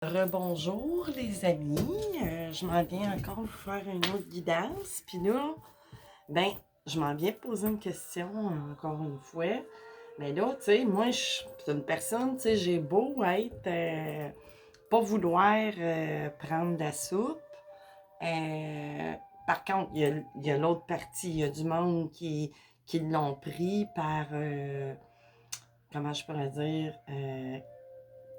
Rebonjour les amis, je m'en viens encore vous faire une autre guidance, puis là, ben, je m'en viens poser une question encore une fois, mais là, tu sais, moi, je suis une personne, tu sais, j'ai beau être, pas vouloir prendre de la soupe, euh, par contre, il y a l'autre partie, il y a du monde qui l'ont pris par, comment je pourrais dire,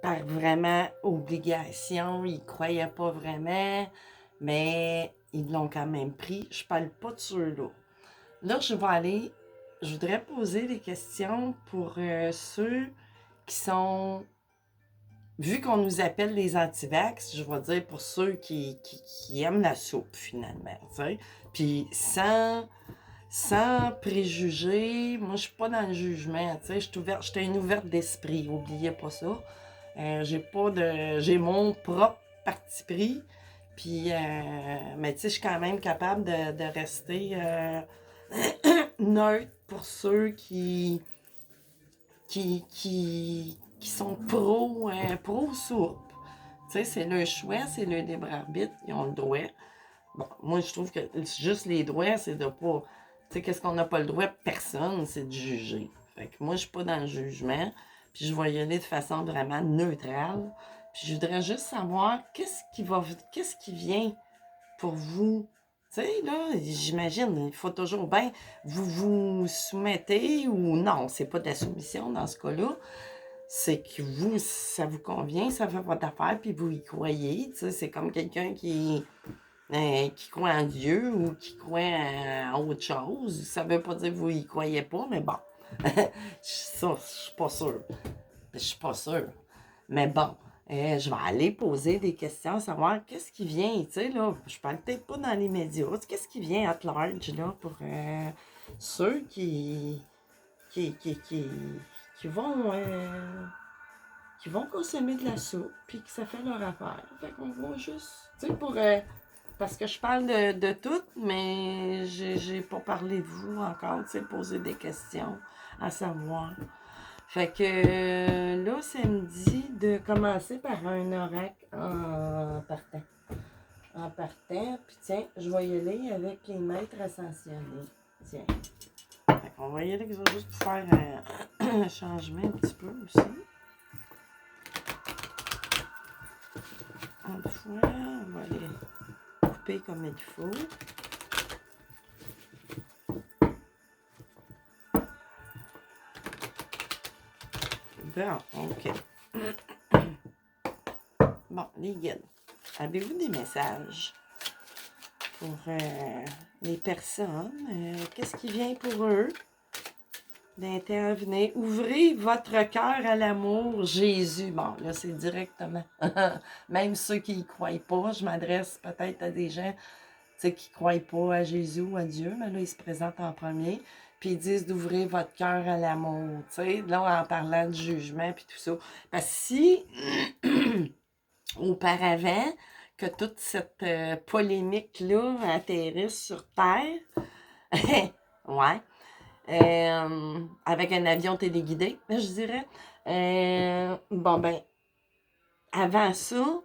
par vraiment obligation, ils croyaient pas vraiment, mais ils l'ont quand même pris. Je parle pas de ceux-là. Là, je voudrais poser des questions pour ceux qui sont, vu qu'on nous appelle les antivax, je vais dire pour ceux qui aiment la soupe finalement, tu sais. Puis sans préjugés, moi je suis pas dans le jugement, tu sais, j'étais une ouverte d'esprit, oubliez pas ça. J'ai mon propre parti pris. Puis, mais tu sais, je suis quand même capable de rester neutre pour ceux qui sont pro soupe. Tu sais, c'est leur choix, c'est leur libre arbitre, ils ont le droit. Bon, moi, je trouve que juste les droits, c'est de pas. Tu sais, qu'est-ce qu'on n'a pas le droit? Personne, c'est de juger. Fait que moi, je suis pas dans le jugement. Puis je vais y aller de façon vraiment neutrale. Puis je voudrais juste savoir qu'est-ce qui vient pour vous. Tu sais, là, j'imagine, il faut toujours bien vous vous soumettez ou non, c'est pas de la soumission dans ce cas-là. C'est que vous, ça vous convient, ça fait votre affaire, puis vous y croyez. Tu sais, c'est comme quelqu'un qui croit en Dieu ou qui croit en autre chose. Ça veut pas dire que vous y croyez pas, mais bon. Ça, je suis pas sûre. Je suis pas sûre. Mais bon, je vais aller poser des questions, savoir qu'est-ce qui vient, tu sais, là. Je parle peut-être pas dans les médias. Qu'est-ce qui vient at large, là, pour ceux qui, qui, qui, qui vont... qui vont consommer de la soupe, puis que ça fait leur affaire. Fait qu'on va juste, tu sais, parce que je parle de tout, mais j'ai pas parlé de vous encore, tu sais, poser des questions à savoir. Fait que là, ça me dit de commencer par un oracle en partant. En partant, puis tiens, je vais y aller avec les maîtres ascensionnés. Tiens. Fait qu'on va y aller, je vais juste faire un changement un petit peu aussi. Une fois, on va les couper comme il faut. Bon, OK. Bon, les guides, avez-vous des messages pour les personnes? Qu'est-ce qui vient pour eux d'intervenir? Ouvrez votre cœur à l'amour, Jésus. Bon, là, c'est directement. Même ceux qui n'y croient pas, je m'adresse peut-être à des gens qui ne croient pas à Jésus ou à Dieu, mais là, ils se présentent en premier. Puis ils disent d'ouvrir votre cœur à l'amour. Tu sais, là, en parlant de jugement, puis tout ça. Parce que si, auparavant, que toute cette polémique-là atterrisse sur Terre, ouais, avec un avion téléguidé, je dirais. Bon, ben, avant ça,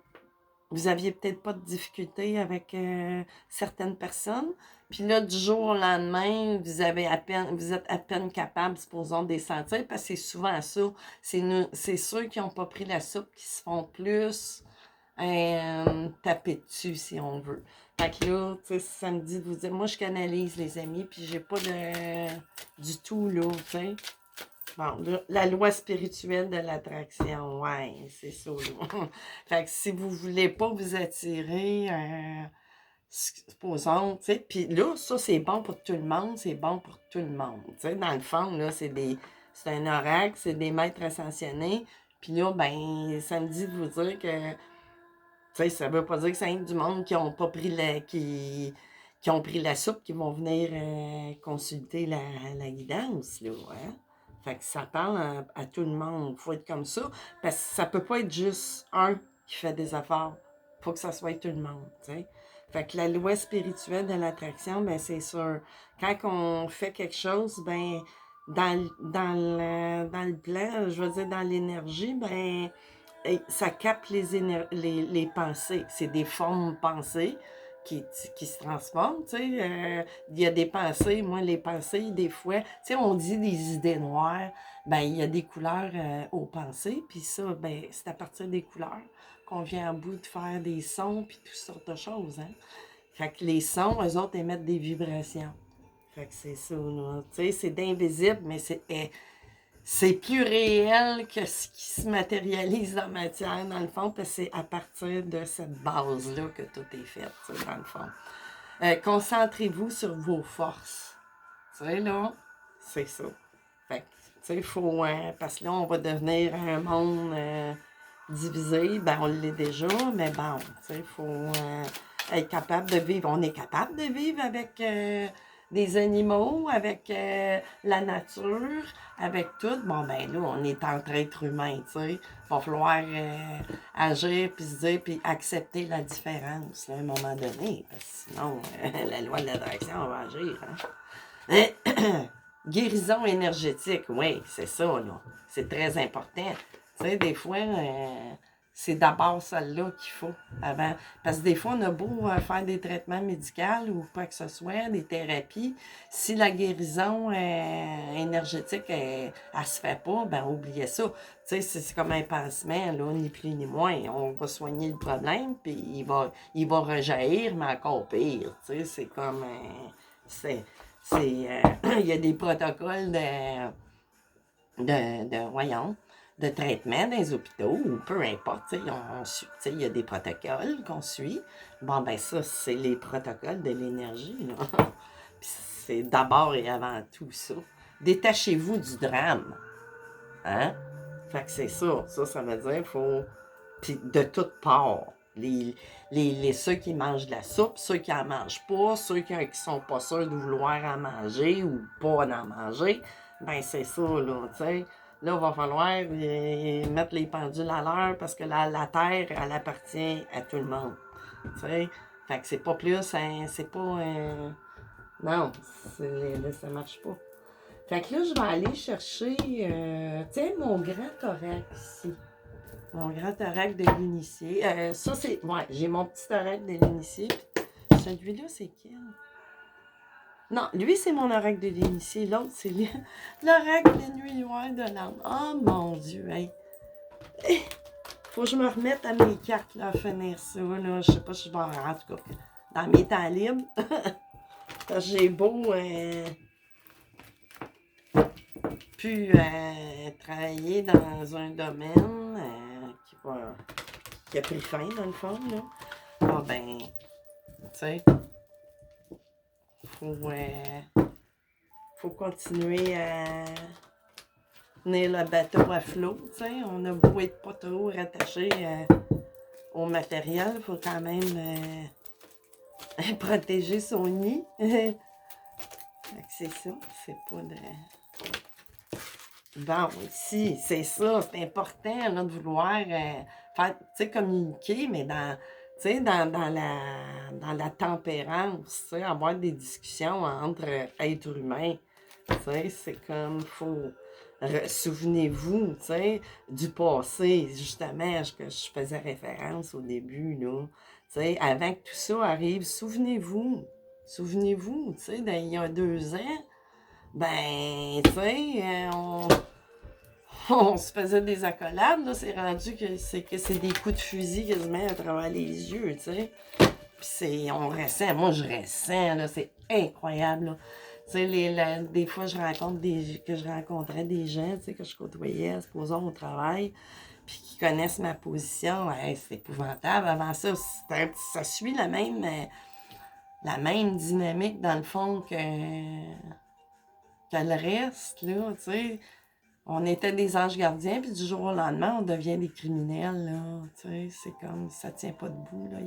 vous aviez peut-être pas de difficulté avec certaines personnes. Puis là, du jour au lendemain, vous êtes à peine capable, supposons, de les sentir, parce que c'est souvent ça. C'est ceux qui n'ont pas pris la soupe qui se font plus taper dessus, si on veut. Fait que là, tu sais, ça me dit de vous dire, moi, je canalise, les amis, puis j'ai pas du tout, là, tu sais. Bon, la loi spirituelle de l'attraction, ouais, c'est ça, là. Fait que si vous voulez pas vous attirer, supposons, tu sais, puis là, ça, c'est bon pour tout le monde, c'est bon pour tout le monde, tu sais, dans le fond, là, c'est un oracle, c'est des maîtres ascensionnés, puis là, ben, ça me dit de vous dire que tu sais, ça veut pas dire que c'est du monde qui ont pas pris qui ont pris la soupe qui vont venir consulter la guidance, là, hein? Fait que ça parle à tout le monde. Faut être comme ça. Parce que ça peut pas être juste un qui fait des efforts. Faut que ça soit tout le monde, tu sais. Fait que la loi spirituelle de l'attraction, ben c'est sûr. Quand on fait quelque chose, ben dans le plan, je veux dire dans l'énergie, ben ça capte les pensées. C'est des formes pensées qui se transforment, tu sais. Il y a des pensées, moi, les pensées, des fois, tu sais, on dit des idées noires, ben, il y a des couleurs aux pensées, puis ça, ben, c'est à partir des couleurs qu'on vient à bout de faire des sons, puis toutes sortes de choses, hein. Fait que les sons, eux autres, émettent des vibrations. Fait que c'est ça, là. Tu sais, c'est d'invisible, mais c'est plus réel que ce qui se matérialise dans la matière, dans le fond, parce que c'est à partir de cette base-là que tout est fait, tu sais, dans le fond. Concentrez-vous sur vos forces. Tu sais, là, c'est ça. Fait que, tu sais, il faut... parce que là, on va devenir un monde divisé. Ben, on l'est déjà, mais bon, tu sais, il faut être capable de vivre. On est capable de vivre avec des animaux, avec la nature, avec tout. Bon, ben là, on est entre êtres humains, tu sais. Il va falloir agir, puis se dire, puis accepter la différence, là, à un moment donné. Parce que sinon, la loi de l'attraction va agir, hein. Guérison énergétique, oui, c'est ça, là. C'est très important. Tu sais, des fois, c'est d'abord celle-là qu'il faut avant. Parce que des fois, on a beau faire des traitements médicaux ou quoi que ce soit, des thérapies. Si la guérison énergétique, elle se fait pas, ben oubliez ça. Tu sais, c'est comme un pansement, là, ni plus ni moins. On va soigner le problème, puis il va rejaillir, mais encore pire. Tu sais, c'est comme... il y a des protocoles voyons, de traitement dans les hôpitaux, ou peu importe, il y a des protocoles qu'on suit. Bon, ben ça, c'est les protocoles de l'énergie, là. Puis c'est d'abord et avant tout ça. Détachez-vous du drame, hein? Fait que c'est ça. Ça veut dire qu'il faut... Puis de toutes parts. Ceux qui mangent de la soupe, ceux qui en mangent pas, ceux qui sont pas sûrs de vouloir en manger ou pas d'en manger, ben c'est ça, là, tu sais. Là, il va falloir mettre les pendules à l'heure parce que la terre, elle appartient à tout le monde, tu sais. Fait que c'est pas plus, c'est pas... non, ça marche pas. Fait que là, je vais aller chercher, tiens, mon grand thorax ici. Mon grand thorax de l'initié. Ça, c'est... Ouais, j'ai mon petit thorax de l'initié. Celui-là, c'est quel? Non, lui, c'est mon thorax de l'initié. L'autre, c'est l'oracle de nuit noire de l'âme. Oh, mon Dieu, hey. Faut que je me remette à mes cartes, là, à finir ça, là. Je sais pas si je vais en rendre, en tout cas, dans mes temps libres. Parce que j'ai beau... pu travailler dans un domaine qui a pris fin, dans le fond, là. Ah ben, tu sais, faut continuer à tenir le bateau à flot, tu sais. On a beau être pas trop rattaché au matériel, il faut quand même protéger son nid. Fait que c'est ça, c'est pas de... Bon, ici, c'est ça, c'est important là, de vouloir faire, tu sais, communiquer, mais dans la tempérance, tu sais, avoir des discussions entre êtres humains. Tu sais, c'est comme, souvenez-vous, tu sais, du passé, justement, que je faisais référence au début, là. Tu sais, avant que tout ça arrive, souvenez-vous, tu sais, il y a 2 ans, ben, tu sais, on se faisait des accolades, là, c'est rendu que c'est des coups de fusil quasiment à travers les yeux, tu sais. Puis on ressent, moi je ressens, là, c'est incroyable, là. Tu sais, des fois, je rencontrais des gens, tu sais, que je côtoyais, supposons, au travail, puis qui connaissent ma position. Hey, c'est épouvantable. Avant ça, ça suit la même dynamique, dans le fond, que le reste, là, tu sais. On était des anges gardiens, puis du jour au lendemain, on devient des criminels, là. Tu sais, c'est comme, ça tient pas debout, là.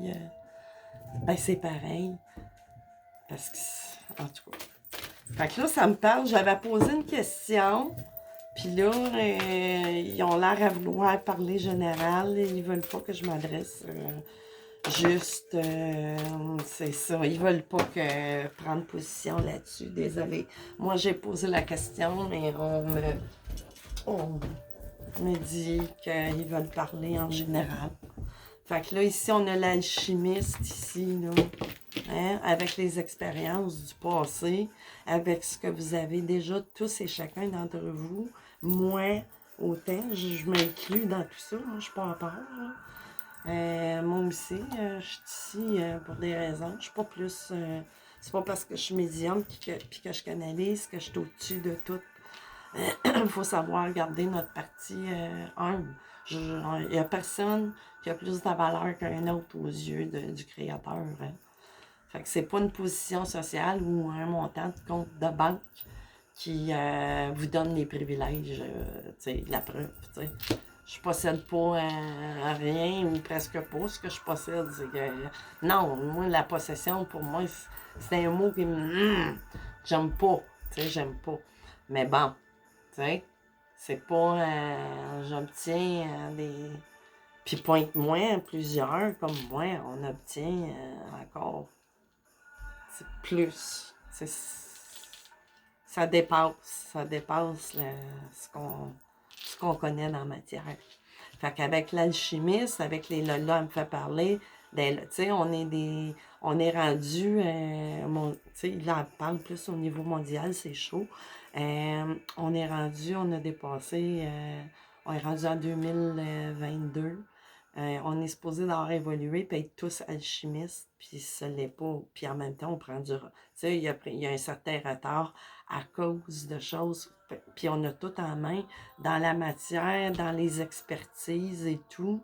Ben, c'est pareil. Parce que, en tout cas. Fait que là, ça me parle. J'avais posé une question, puis là, ils ont l'air à vouloir parler général. Ils veulent pas que je m'adresse juste, c'est ça. Ils veulent pas que prendre position là-dessus. Désolée. Moi, j'ai posé la question, mais me dit qu'ils veulent parler en général. Fait que là, ici, on a l'alchimiste, ici, là, hein, avec les expériences du passé, avec ce que vous avez déjà tous et chacun d'entre vous. Moi, autant, je m'inclus dans tout ça, je suis pas à part, moi aussi, je suis ici pour des raisons. Je suis pas plus... c'est pas parce que je suis médium puis que je canalise que je suis au-dessus de tout. Il faut savoir garder notre partie humble. Il n'y a personne qui a plus de valeur qu'un autre aux yeux du Créateur. Hein. Fait que c'est pas une position sociale ou un montant de compte de banque qui vous donne les privilèges, la preuve. T'sais. Je possède pas rien ou presque pas. Ce que je possède, c'est que... Non, moi, la possession, pour moi, c'est un mot qui me... j'aime pas. J'aime pas. Mais bon, tu sais, c'est pas... j'obtiens des... Puis pointe-moi, plusieurs comme moi, on obtient encore plus. Ça dépasse ce qu'on connaît dans la matière. Fait qu'avec l'alchimiste, avec les Lola, elle me fait parler, tu sais, on est rendu, tu sais, là, elle parle plus au niveau mondial, c'est chaud. On est rendu, on est rendu en 2022. On est supposé d'avoir évolué puis être tous alchimistes, puis ça l'est pas. Puis en même temps, on prend du... Tu sais, il y a un certain retard à cause de choses. Puis on a tout en main dans la matière, dans les expertises et tout,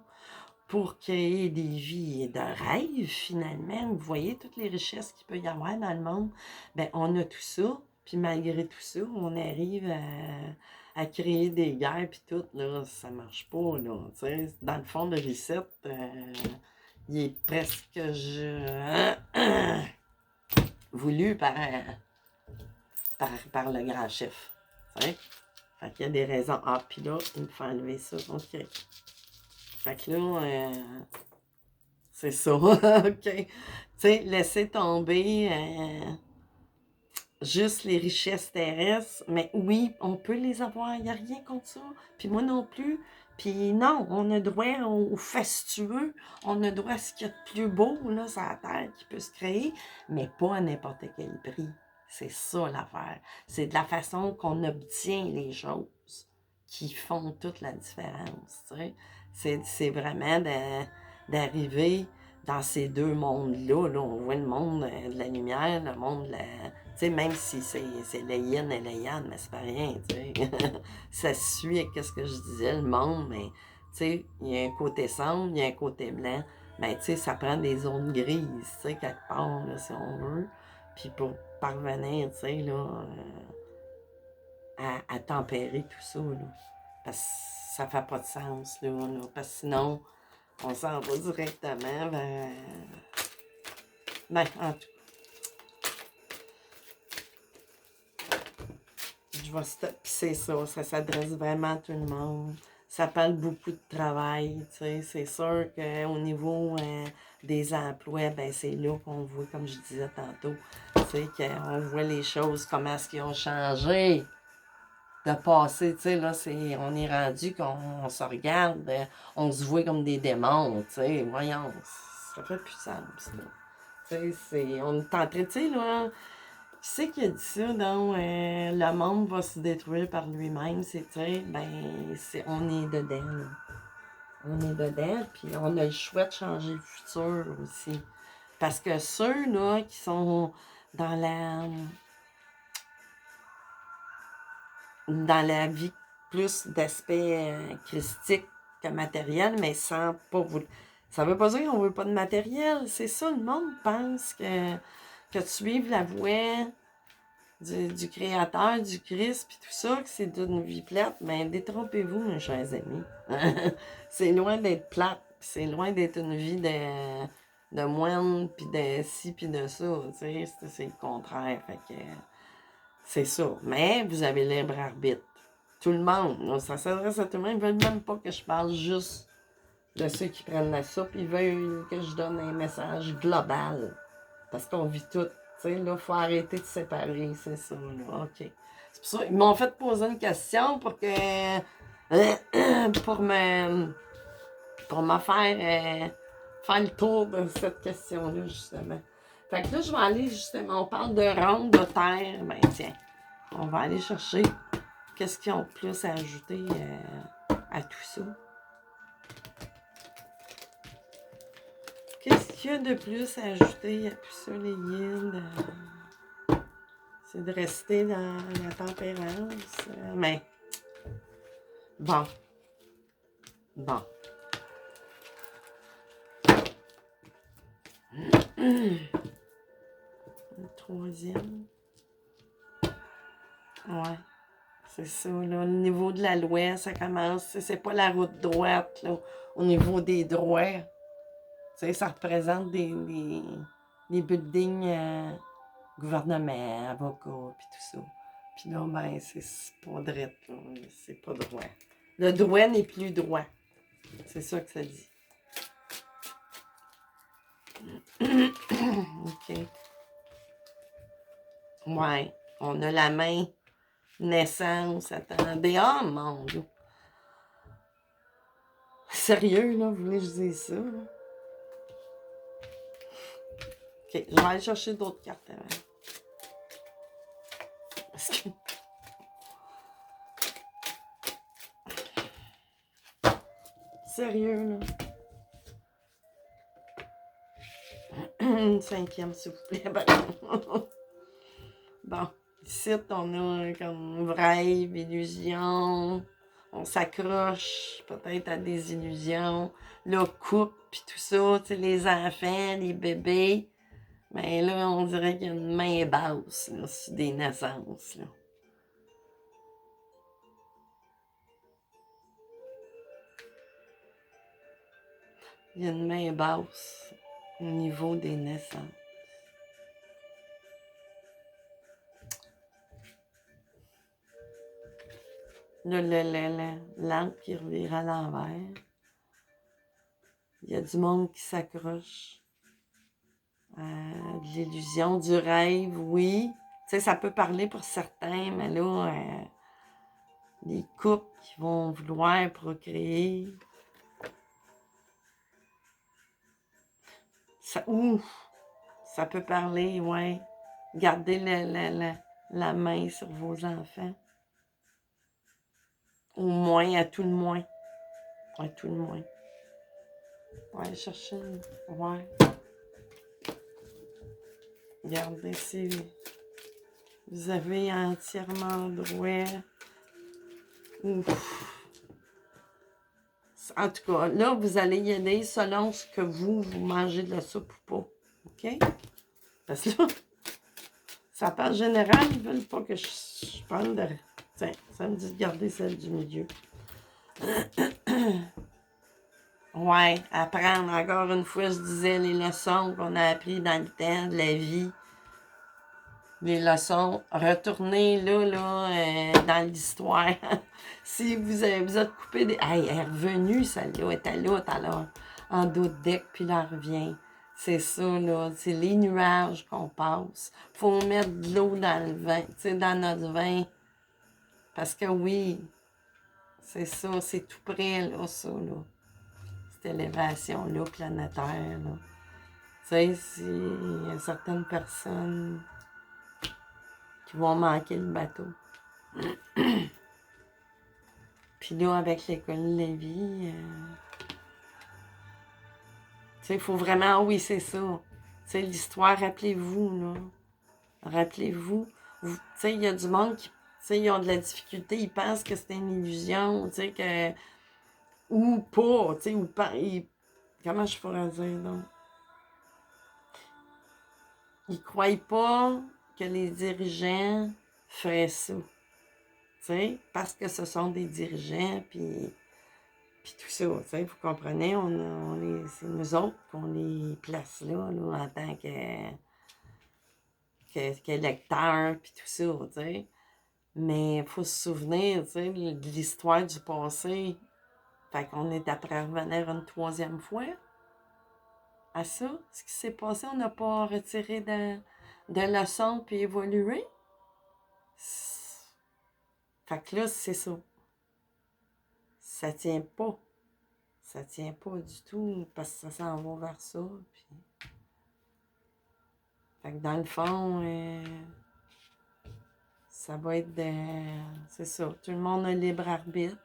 pour créer des vies de rêve, finalement. Vous voyez toutes les richesses qu'il peut y avoir dans le monde. Ben, on a tout ça. Puis malgré tout ça, on arrive à créer des guerres puis tout, là, ça marche pas, là, tu sais. Dans le fond, le reset, il est presque voulu par le grand chef, tu sais. Fait qu'il y a des raisons. Ah, puis là, il me fait enlever ça, ok. Fait que là, c'est ça, ok. Tu sais, laisser tomber... juste les richesses terrestres, mais oui, on peut les avoir, il n'y a rien contre ça. Puis moi non plus. Puis non, on a droit au fastueux, on a droit à ce qu'il y a de plus beau là, sur la terre qui peut se créer, mais pas à n'importe quel prix. C'est ça l'affaire. C'est de la façon qu'on obtient les choses qui font toute la différence. Tu sais. C'est vraiment d'arriver dans ces deux mondes-là. Là, on voit le monde de la lumière, le monde de la... Tu sais, même si c'est le yin et le yang, mais c'est pas rien, tu sais. Ça suit avec ce que je disais, le monde, mais, tu sais, il y a un côté sombre, il y a un côté blanc. Mais, tu sais, ça prend des zones grises, tu sais, quelque part, là, si on veut. Puis pour parvenir, tu sais, là, à tempérer tout ça, là. Parce que ça fait pas de sens, là. Parce que sinon, on s'en va directement vers... Ben, en tout cas, je vais stop. Puis c'est ça s'adresse vraiment à tout le monde. Ça parle beaucoup de travail, tu sais. C'est sûr qu'au niveau des emplois, ben c'est là qu'on voit, comme je disais tantôt, tu sais, qu'on voit les choses, comment est-ce qu'ils ont changé de passé, tu sais, là, on est rendu qu'on se regarde, on se voit comme des démons, tu sais, voyons, ça fait plus de sens, là. Tu sais, on est en train, tu sais, là, qui c'est qui a dit ça, donc, le monde va se détruire par lui-même, c'est, tu sais, ben, on est dedans, là. On est dedans, puis on a le choix de changer le futur aussi. Parce que ceux, là, qui sont dans la vie plus d'aspect christique que matériel, mais sans pas vous... Ça veut pas dire qu'on veut pas de matériel, c'est ça, le monde pense que suivre la voie du Créateur, du Christ, puis tout ça, que c'est d'une vie plate, mais détrompez-vous, mes chers amis. C'est loin d'être plate, puis c'est loin d'être une vie de moine, puis de ci, puis de ça, tu sais, c'est le contraire, fait que c'est ça. Mais vous avez libre arbitre. Tout le monde, ça s'adresse à tout le monde, ils veulent même pas que je parle juste de ceux qui prennent la soupe, ils veulent que je donne un message global, parce qu'on vit tout. Tu sais, là, il faut arrêter de séparer, c'est ça, là. OK. C'est pour ça, ils m'ont fait poser une question pour que pour me faire le tour de cette question-là, justement. Fait que là, je vais aller, justement, on parle de ronde de terre. Ben, tiens, on va aller chercher qu'est-ce qu'ils ont de plus à ajouter à tout ça. Qu'est-ce qu'il y a de plus à ajouter à tout ça, les guides? C'est de rester dans la tempérance. Mais, bon. Bon. Le troisième. Ouais. C'est ça, là. Au niveau de la loi, ça commence. C'est pas la route droite, là. Au niveau des droits. Tu sais, ça représente des buildings gouvernement, avocats, puis tout ça. Puis là, ben, c'est pas drette, là. C'est pas droit. Le droit n'est plus droit. C'est ça que ça dit. OK. Ouais. On a la main. Naissance. Attendez. Oh, mon Dieu. Sérieux, là? Vous voulez que je dise ça, là? OK. Je vais aller chercher d'autres cartes avant. Parce que... Sérieux, là? Une cinquième, s'il vous plaît. Bon, ici, on a comme rêve, illusion. On s'accroche peut-être à des illusions. Là, couple, puis tout ça, tu sais, les enfants, les bébés. Mais là, on dirait qu'il y a une main basse, là, sur des naissances, là. Il y a une main basse au niveau des naissances. Là, l'encre qui revire à l'envers. Il y a du monde qui s'accroche. De l'illusion, du rêve, oui. Tu sais, ça peut parler pour certains, mais là, les couples qui vont vouloir procréer. Ça, ça peut parler, ouais. Gardez la main sur vos enfants. Au moins, à tout le moins. À tout le moins. Ouais, chercher. Ouais. Regardez si vous avez entièrement droit. Ouf. En tout cas, là, vous allez y aller selon ce que vous mangez de la soupe ou pas. OK? Parce que là, ça passe général, ils veulent pas que je parle de... Tiens, ça me dit de garder celle du milieu. Ouais, apprendre encore une fois, je disais, les leçons qu'on a apprises dans le temps de la vie. Les leçons, retournez là, dans l'histoire. Si vous êtes coupé des... Hey, elle est revenue, celle-là, elle était là tout à l'heure, en dos de deck, puis là, elle revient. C'est ça, là, c'est les nuages qu'on passe. Faut mettre de l'eau dans le vin, tu sais, dans notre vin. Parce que oui, c'est ça, c'est tout près, là, ça, là. Cette élévation-là, planétaire, là. Tu sais, s'il y a certaines personnes qui vont manquer le bateau. Puis là, avec l'école de la vie, tu sais, il faut vraiment, oui, c'est ça. Tu sais, l'histoire, rappelez-vous, là. Rappelez-vous. Tu sais, il y a du monde qui, tu sais, ils ont de la difficulté, ils pensent que c'est une illusion, tu sais, que... Ou pas, tu sais, ou pas... Comment je pourrais dire, donc? Ils croient pas que les dirigeants feraient ça. Tu sais, parce que ce sont des dirigeants, puis tout ça, tu sais, vous comprenez, c'est nous autres qu'on les place là, en tant qu'électeurs, puis tout ça, tu sais. Mais il faut se souvenir, tu sais, de l'histoire du passé. Fait qu'on est après revenir une troisième fois à ça. Ce qui s'est passé, on n'a pas retiré de leçons puis évolué. Fait que là, c'est ça. ça tient pas. Ça tient pas du tout parce que ça s'en va vers ça. Puis... Fait que dans le fond, ça va être c'est ça. Tout le monde a libre arbitre.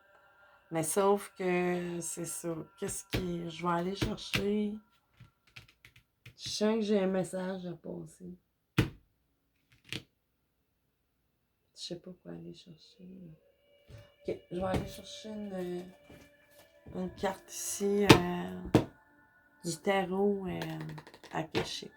Mais sauf que c'est ça. Qu'est-ce qui. Je vais aller chercher. Je sens que j'ai un message à passer. Je sais pas quoi aller chercher. Ok, je vais aller chercher une carte ici du tarot akashique.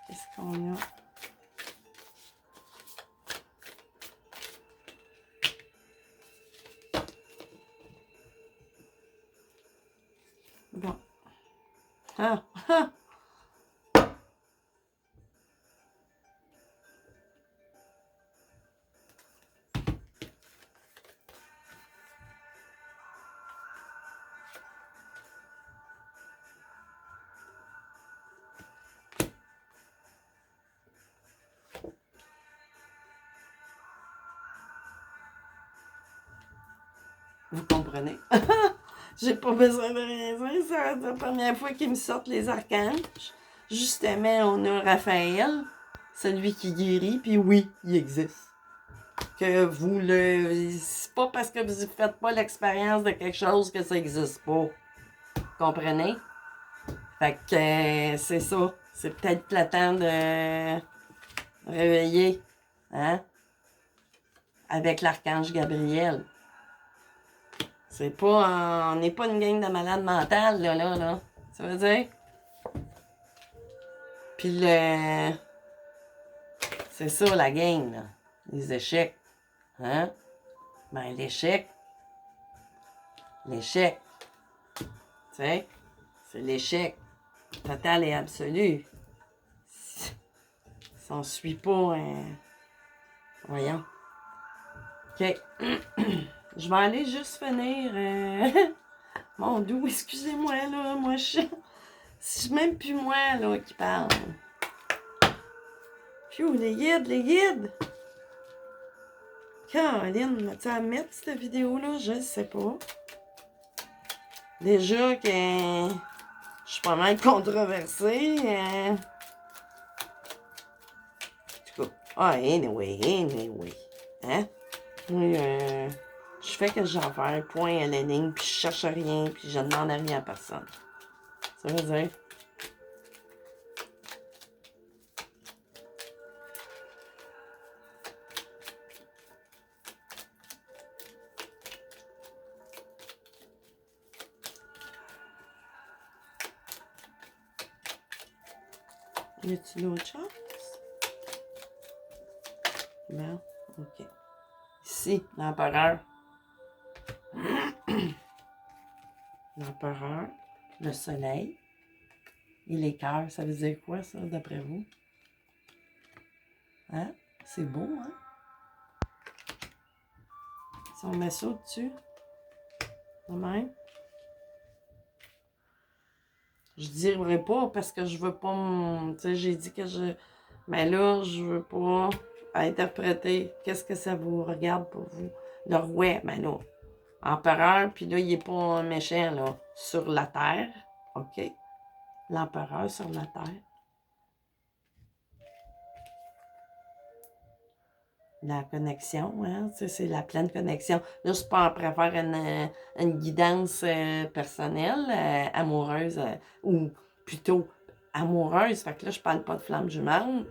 Qu'est-ce qu'on a? Bon. Ah! Ah! Vous comprenez? J'ai pas besoin de rien dire. C'est la première fois qu'ils me sortent les archanges. Justement, on a Raphaël, celui qui guérit, puis oui, il existe. Que vous le... C'est pas parce que vous ne faites pas l'expérience de quelque chose que ça existe pas. Comprenez? Fait que c'est ça. C'est peut-être le temps de réveiller. Hein? Avec l'archange Gabriel. C'est pas... On n'est pas une gang de malades mentales, là. Ça veut dire? Puis c'est ça, la game, là. Les échecs. Hein? Ben, l'échec. Tu sais, c'est l'échec total et absolu. Si on ne suit pas... Voyons. OK. Je vais aller juste finir... Mon doux, excusez-moi, là. Moi, c'est même plus moi, là, qui parle. Phew, les guides. Caroline, vas-tu à mettre cette vidéo-là? Je ne sais pas. Déjà que je suis pas mal controversée. En tout cas. Ah, anyway. Hein? Oui, je fais que j'en fais point à la ligne, puis je cherche rien, puis je demande rien à personne. Ça veut dire... Y a-t-il autre chose? Bon, ok. Ici, l'empereur. L'empereur, le soleil et les cœurs. Ça veut dire quoi, ça, d'après vous? Hein? C'est beau, hein? Si on met ça au-dessus, de même. Je dirais pas parce que je veux pas... Tu sais, j'ai dit que je... Mais là, je veux pas interpréter. Qu'est-ce que ça vous regarde pour vous? Le roi, ben là, empereur, puis là, il est pas méchant, là, sur la terre. OK? L'empereur sur la terre. La connexion, hein? Tu sais, c'est la pleine connexion. Là, je préfère une guidance personnelle, amoureuse, ou plutôt amoureuse. Fait que là, je parle pas de flamme jumelle,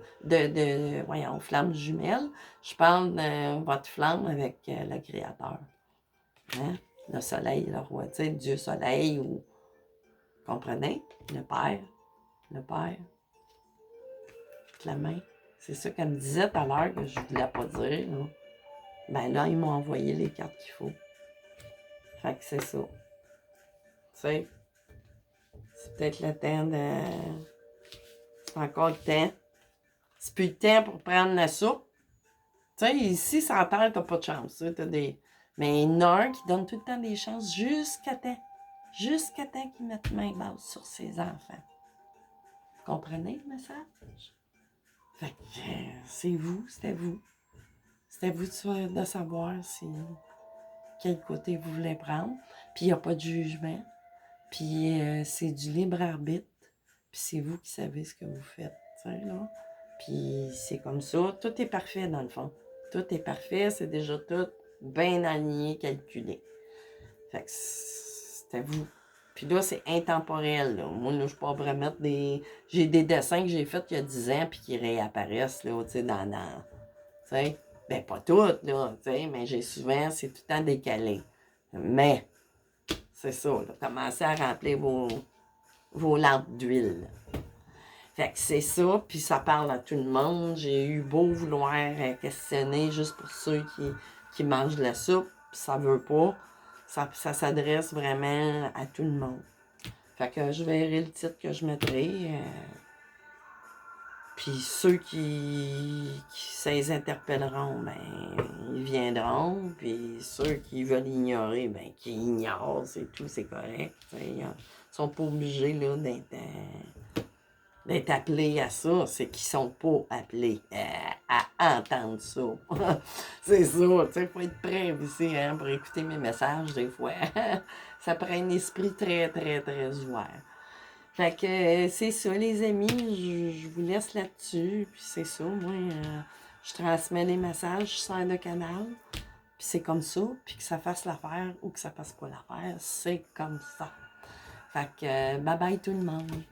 voyons, flamme jumelle. Je parle de votre flamme avec le Créateur. Hein? Le soleil, le roi, tu sais, Dieu soleil, ou, comprenez? Le Père. le père, la main. C'est ça qu'elle me disait tout à l'heure que je voulais pas dire. Là. Ben là, ils m'ont envoyé les cartes qu'il faut. Fait que c'est ça. Tu sais, c'est peut-être le temps de... C'est encore le temps. C'est plus le temps pour prendre la soupe. Tu sais, ici, sans terre, t'as pas de chance. T'as des... Mais il y en a un qui donne tout le temps des chances jusqu'à temps. Jusqu'à temps qu'il mette main basse sur ses enfants. Vous comprenez le message? Fait que c'est vous, c'était vous. C'était vous de savoir si quel côté vous voulez prendre. Puis il n'y a pas de jugement. Puis c'est du libre arbitre. Puis c'est vous qui savez ce que vous faites. Là. Puis c'est comme ça. Tout est parfait dans le fond. Tout est parfait. C'est déjà tout bien aligné, calculé. Fait que c'était vous. Puis là, c'est intemporel. Là. Moi, là, je peux pas remettre des... J'ai des dessins que j'ai faits il y a 10 ans puis qui réapparaissent là, dans... Tu sais, ben pas toutes, là, tu sais, mais j'ai souvent, c'est tout le temps décalé. Mais, c'est ça, là, commencez à remplir vos lampes d'huile. Fait que c'est ça, puis ça parle à tout le monde. J'ai eu beau vouloir questionner juste pour ceux qui mangent de la soupe, puis ça veut pas. Ça s'adresse vraiment à tout le monde. Fait que je verrai le titre que je mettrai. Puis ceux qui ça les interpelleront, ben, ils viendront. Puis ceux qui veulent ignorer, ben, qui ignorent, c'est tout, c'est correct. Ils sont pas obligés là, d'être appelés à ça. C'est qu'ils sont pas appelés à entendre ça. C'est ça, tu sais, faut être prêt aussi hein, pour écouter mes messages des fois. Ça prend un esprit très, très, très ouvert. Fait que c'est ça, les amis, je vous laisse là-dessus. Puis c'est ça, moi, je transmets les messages, je sers le canal. Puis c'est comme ça. Puis que ça fasse l'affaire ou que ça fasse pas l'affaire, c'est comme ça. Fait que bye bye tout le monde.